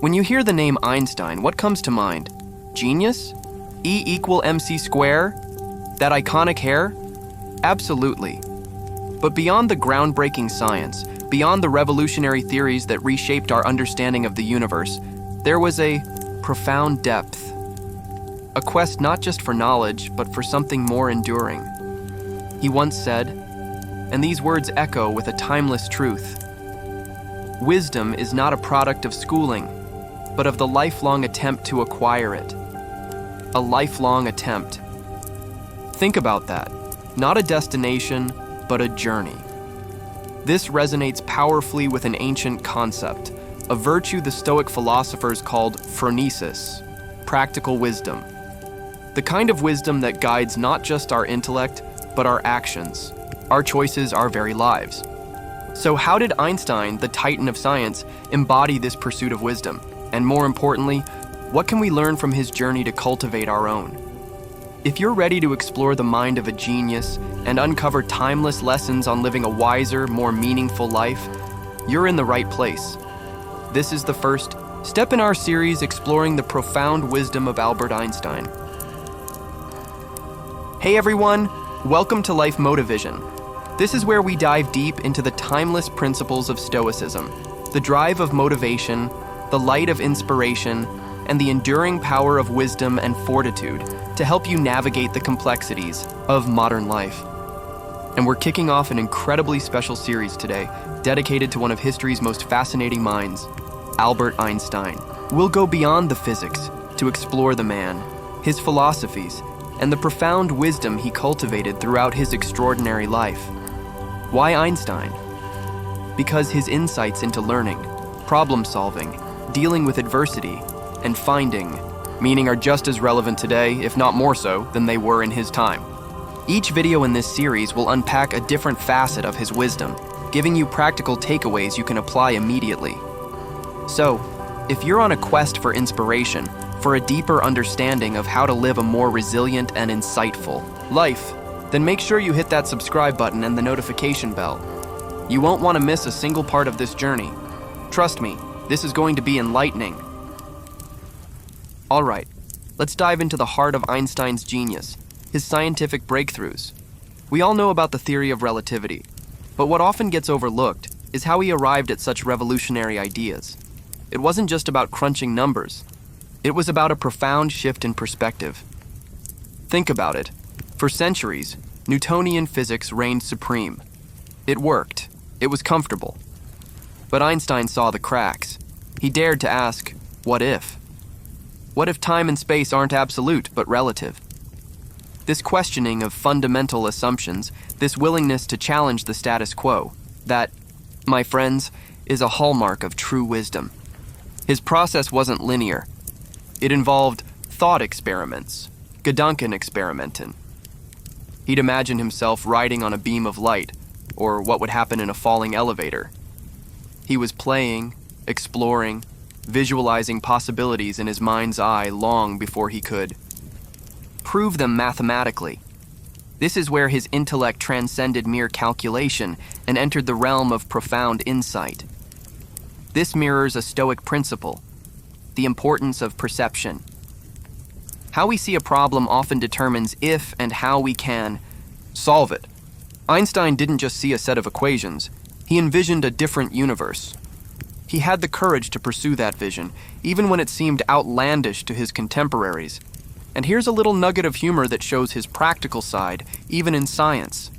When you hear the name Einstein, what comes to mind? Genius? E equal mc square? That iconic hair? Absolutely. But beyond the groundbreaking science, beyond the revolutionary theories that reshaped our understanding of the universe, there was a profound depth. A quest not just for knowledge, but for something more enduring. He once said, and these words echo with a timeless truth, "Wisdom is not a product of schooling, but of the lifelong attempt to acquire it." A lifelong attempt. Think about that. Not a destination, but a journey. This resonates powerfully with an ancient concept, a virtue the Stoic philosophers called Phronesis, practical wisdom. The kind of wisdom that guides not just our intellect, but our actions, our choices, our very lives. So how did Einstein, the titan of science, embody this pursuit of wisdom? And more importantly, what can we learn from his journey to cultivate our own? If you're ready to explore the mind of a genius and uncover timeless lessons on living a wiser, more meaningful life, you're in the right place. This is the first step in our series exploring the profound wisdom of Albert Einstein. Hey everyone, welcome to Life MotiVision. This is where we dive deep into the timeless principles of Stoicism, the drive of motivation, the light of inspiration, and the enduring power of wisdom and fortitude to help you navigate the complexities of modern life. And we're kicking off an incredibly special series today, dedicated to one of history's most fascinating minds, Albert Einstein. We'll go beyond the physics to explore the man, his philosophies, and the profound wisdom he cultivated throughout his extraordinary life. Why Einstein? Because his insights into learning, problem solving, dealing with adversity, and finding meaning are just as relevant today, if not more so, than they were in his time. Each video in this series will unpack a different facet of his wisdom, giving you practical takeaways you can apply immediately. So, if you're on a quest for inspiration, for a deeper understanding of how to live a more resilient and insightful life, then make sure you hit that subscribe button and the notification bell. You won't want to miss a single part of this journey. Trust me, this is going to be enlightening. All right, let's dive into the heart of Einstein's genius, his scientific breakthroughs. We all know about the theory of relativity, but what often gets overlooked is how he arrived at such revolutionary ideas. It wasn't just about crunching numbers. It was about a profound shift in perspective. Think about it. For centuries, Newtonian physics reigned supreme. It worked. It was comfortable. But Einstein saw the cracks. He dared to ask, what if? What if time and space aren't absolute, but relative? This questioning of fundamental assumptions, this willingness to challenge the status quo, that, my friends, is a hallmark of true wisdom. His process wasn't linear. It involved thought experiments, Gedankenexperimenten. He'd imagine himself riding on a beam of light, or what would happen in a falling elevator. He was playing, exploring, visualizing possibilities in his mind's eye long before he could prove them mathematically. This is where his intellect transcended mere calculation and entered the realm of profound insight. This mirrors a Stoic principle, the importance of perception. How we see a problem often determines if and how we can solve it. Einstein didn't just see a set of equations, he envisioned a different universe. He had the courage to pursue that vision, even when it seemed outlandish to his contemporaries. And here's a little nugget of humor that shows his practical side, even in science.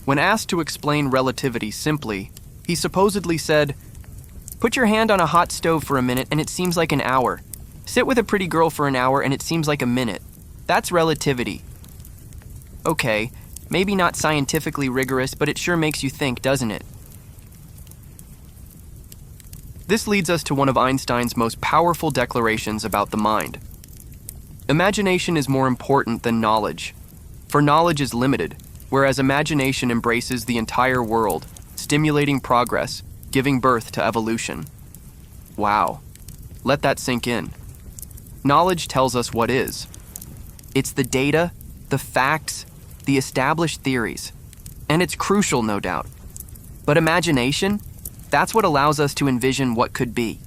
When asked to explain relativity simply, he supposedly said, "Put your hand on a hot stove for a minute and it seems like an hour. Sit with a pretty girl for an hour and it seems like a minute. That's relativity." Okay, maybe not scientifically rigorous, but it sure makes you think, doesn't it? This leads us to one of Einstein's most powerful declarations about the mind. Imagination is more important than knowledge, for knowledge is limited, whereas imagination embraces the entire world, stimulating progress, giving birth to evolution. Wow. Let that sink in. Knowledge tells us what is. It's the data, the facts, the established theories, and it's crucial, no doubt. But imagination? That's what allows us to envision what could be.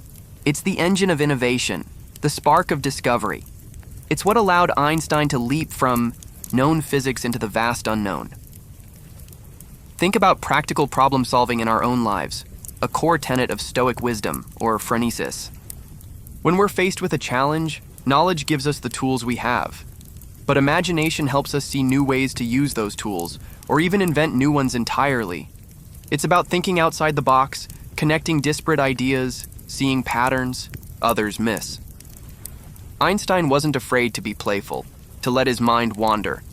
It's the engine of innovation, the spark of discovery. It's what allowed Einstein to leap from known physics into the vast unknown. Think about practical problem solving in our own lives, a core tenet of Stoic wisdom, or Phronesis. When we're faced with a challenge, knowledge gives us the tools we have. But imagination helps us see new ways to use those tools, or even invent new ones entirely. It's about thinking outside the box, connecting disparate ideas, seeing patterns others miss. Einstein wasn't afraid to be playful, to let his mind wander.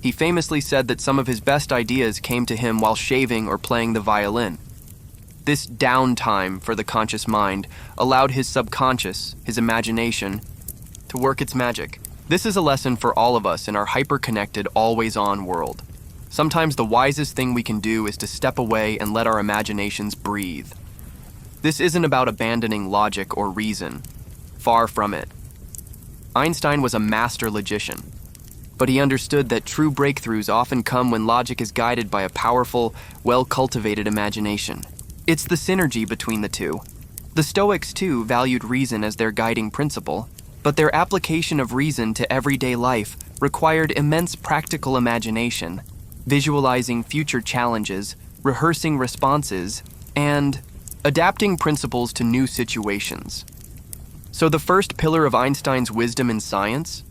He famously said that some of his best ideas came to him while shaving or playing the violin. This downtime for the conscious mind allowed his subconscious, his imagination, to work its magic. This is a lesson for all of us in our hyper-connected, always-on world. Sometimes the wisest thing we can do is to step away and let our imaginations breathe. This isn't about abandoning logic or reason. Far from it. Einstein was a master logician, but he understood that true breakthroughs often come when logic is guided by a powerful, well-cultivated imagination. It's the synergy between the two. The Stoics, too, valued reason as their guiding principle, but their application of reason to everyday life required immense practical imagination, visualizing future challenges, rehearsing responses, and adapting principles to new situations. So the first pillar of Einstein's wisdom in science?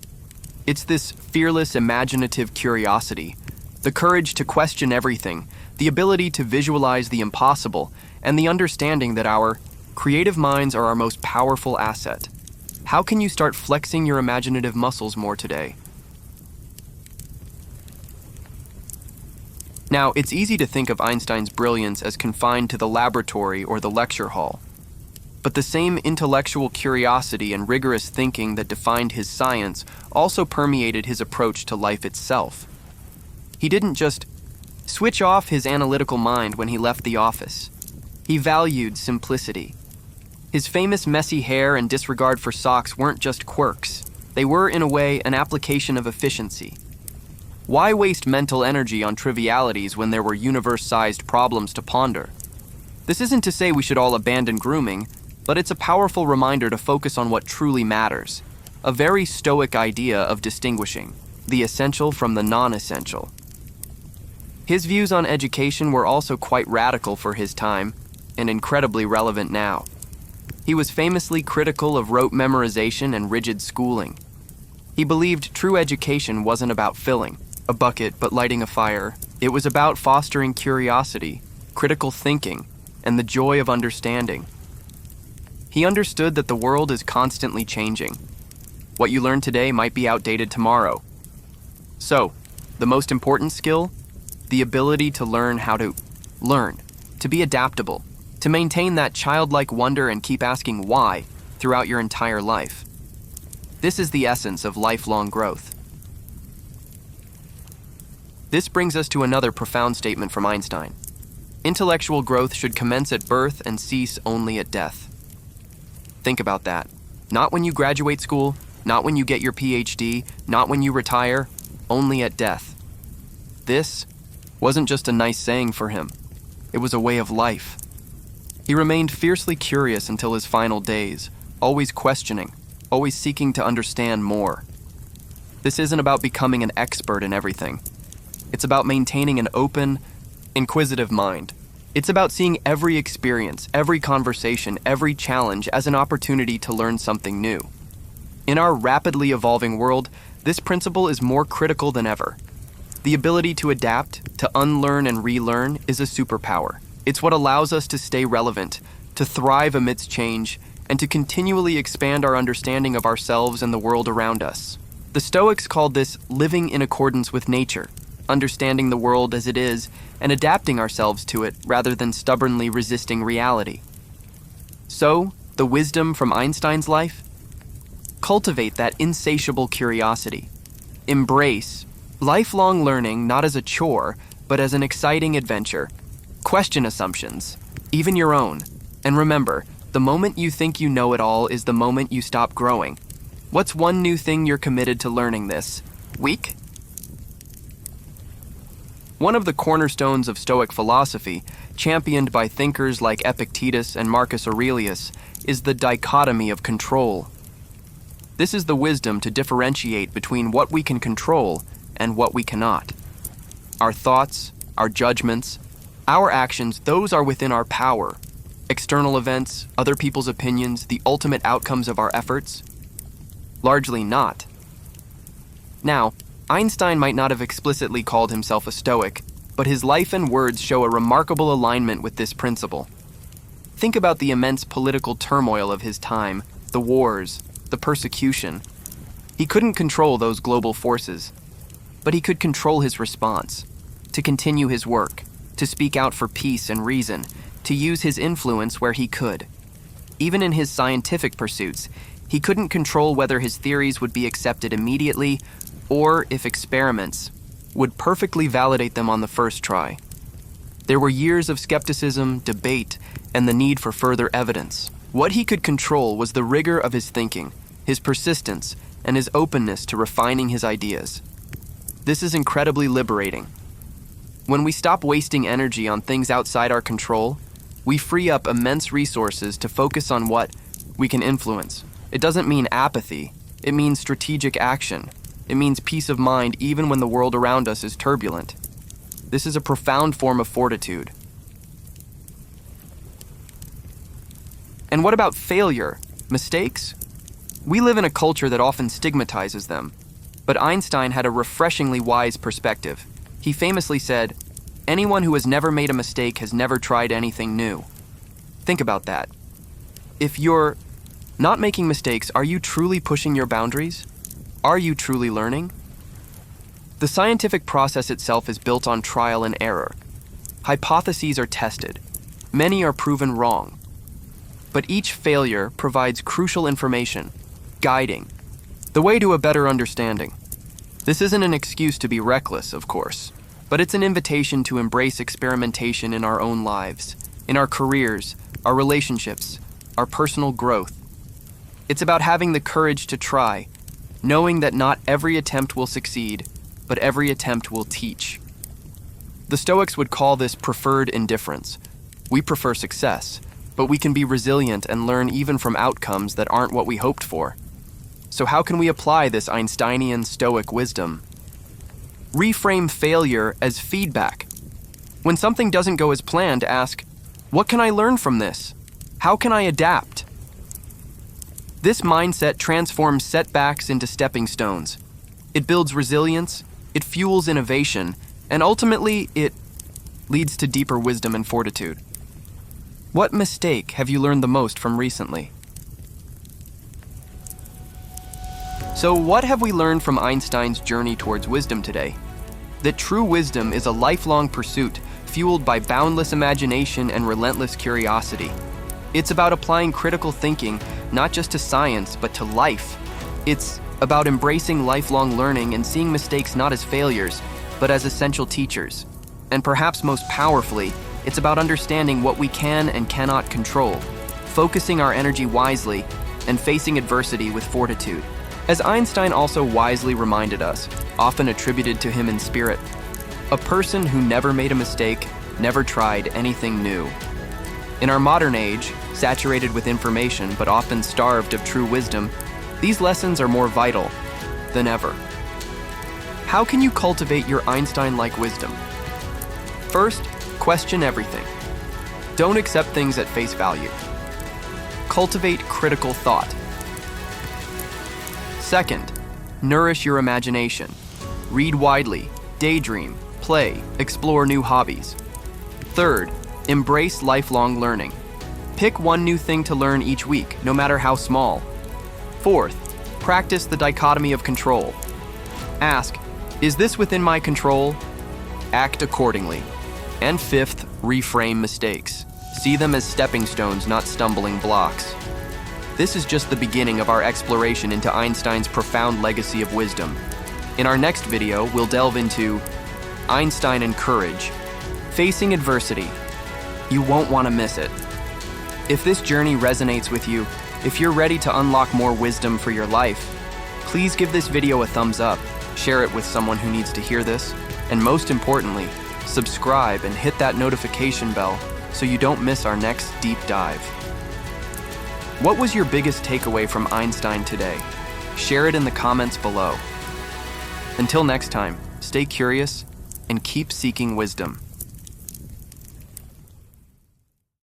It's this fearless, imaginative curiosity, the courage to question everything, the ability to visualize the impossible, and the understanding that our creative minds are our most powerful asset. How can you start flexing your imaginative muscles more today? Now, it's easy to think of Einstein's brilliance as confined to the laboratory or the lecture hall. But the same intellectual curiosity and rigorous thinking that defined his science also permeated his approach to life itself. He didn't just switch off his analytical mind when he left the office. He valued simplicity. His famous messy hair and disregard for socks weren't just quirks. They were, in a way, an application of efficiency. Why waste mental energy on trivialities when there were universe-sized problems to ponder? This isn't to say we should all abandon grooming, but it's a powerful reminder to focus on what truly matters. A very Stoic idea of distinguishing the essential from the non-essential. His views on education were also quite radical for his time, and incredibly relevant now. He was famously critical of rote memorization and rigid schooling. He believed true education wasn't about filling a bucket but lighting a fire. It was about fostering curiosity, critical thinking, and the joy of understanding. He understood that the world is constantly changing. What you learn today might be outdated tomorrow. So, the most important skill? The ability to learn how to learn, to be adaptable, to maintain that childlike wonder and keep asking why throughout your entire life. This is the essence of lifelong growth. This brings us to another profound statement from Einstein. Intellectual growth should commence at birth and cease only at death. Think about that. Not when you graduate school, not when you get your PhD, not when you retire, only at death. This wasn't just a nice saying for him. It was a way of life. He remained fiercely curious until his final days, always questioning, always seeking to understand more. This isn't about becoming an expert in everything. It's about maintaining an open, inquisitive mind. It's about seeing every experience, every conversation, every challenge as an opportunity to learn something new. In our rapidly evolving world, this principle is more critical than ever. The ability to adapt, to unlearn and relearn is a superpower. It's what allows us to stay relevant, to thrive amidst change, and to continually expand our understanding of ourselves and the world around us. The Stoics called this living in accordance with nature, understanding the world as it is and adapting ourselves to it rather than stubbornly resisting reality. So, the wisdom from Einstein's life? Cultivate that insatiable curiosity. Embrace lifelong learning not as a chore, but as an exciting adventure. Question assumptions, even your own. And remember, the moment you think you know it all is the moment you stop growing. What's one new thing you're committed to learning this week? One of the cornerstones of Stoic philosophy, championed by thinkers like Epictetus and Marcus Aurelius, is the dichotomy of control. This is the wisdom to differentiate between what we can control and what we cannot. Our thoughts, our judgments, our actions, those are within our power. External events, other people's opinions, the ultimate outcomes of our efforts? Largely not. Now, Einstein might not have explicitly called himself a Stoic, but his life and words show a remarkable alignment with this principle. Think about the immense political turmoil of his time, the wars, the persecution. He couldn't control those global forces, but he could control his response, to continue his work, to speak out for peace and reason, to use his influence where he could. Even in his scientific pursuits, he couldn't control whether his theories would be accepted immediately or, if experiments, would perfectly validate them on the first try. There were years of skepticism, debate, and the need for further evidence. What he could control was the rigor of his thinking, his persistence, and his openness to refining his ideas. This is incredibly liberating. When we stop wasting energy on things outside our control, we free up immense resources to focus on what we can influence. It doesn't mean apathy. It means strategic action. It means peace of mind even when the world around us is turbulent. This is a profound form of fortitude. And what about failure? Mistakes? We live in a culture that often stigmatizes them, but Einstein had a refreshingly wise perspective. He famously said, "Anyone who has never made a mistake has never tried anything new." Think about that. If you're not making mistakes, are you truly pushing your boundaries? Are you truly learning? The scientific process itself is built on trial and error. Hypotheses are tested. Many are proven wrong. But each failure provides crucial information, guiding, the way to a better understanding. This isn't an excuse to be reckless, of course, but it's an invitation to embrace experimentation in our own lives, in our careers, our relationships, our personal growth. It's about having the courage to try, knowing that not every attempt will succeed, but every attempt will teach. The Stoics would call this preferred indifference. We prefer success, but we can be resilient and learn even from outcomes that aren't what we hoped for. So how can we apply this Einsteinian Stoic wisdom? Reframe failure as feedback. When something doesn't go as planned, ask, what can I learn from this? How can I adapt? This mindset transforms setbacks into stepping stones. It builds resilience, it fuels innovation, and ultimately it leads to deeper wisdom and fortitude. What mistake have you learned the most from recently? So what have we learned from Einstein's journey towards wisdom today? That true wisdom is a lifelong pursuit fueled by boundless imagination and relentless curiosity. It's about applying critical thinking not just to science, but to life. It's about embracing lifelong learning and seeing mistakes not as failures, but as essential teachers. And perhaps most powerfully, it's about understanding what we can and cannot control, focusing our energy wisely, and facing adversity with fortitude. As Einstein also wisely reminded us, often attributed to him in spirit, a person who never made a mistake never tried anything new. In our modern age, saturated with information but often starved of true wisdom, these lessons are more vital than ever. How can you cultivate your Einstein-like wisdom? First, question everything. Don't accept things at face value. Cultivate critical thought. Second, nourish your imagination. Read widely, daydream, play, explore new hobbies. Third, embrace lifelong learning. Pick one new thing to learn each week, no matter how small. Fourth, practice the dichotomy of control. Ask, is this within my control? Act accordingly. And fifth, reframe mistakes. See them as stepping stones, not stumbling blocks. This is just the beginning of our exploration into Einstein's profound legacy of wisdom. In our next video, we'll delve into Einstein and courage. Facing adversity. You won't want to miss it. If this journey resonates with you, if you're ready to unlock more wisdom for your life, please give this video a thumbs up, share it with someone who needs to hear this, and most importantly, subscribe and hit that notification bell so you don't miss our next deep dive. What was your biggest takeaway from Einstein today? Share it in the comments below. Until next time, stay curious and keep seeking wisdom.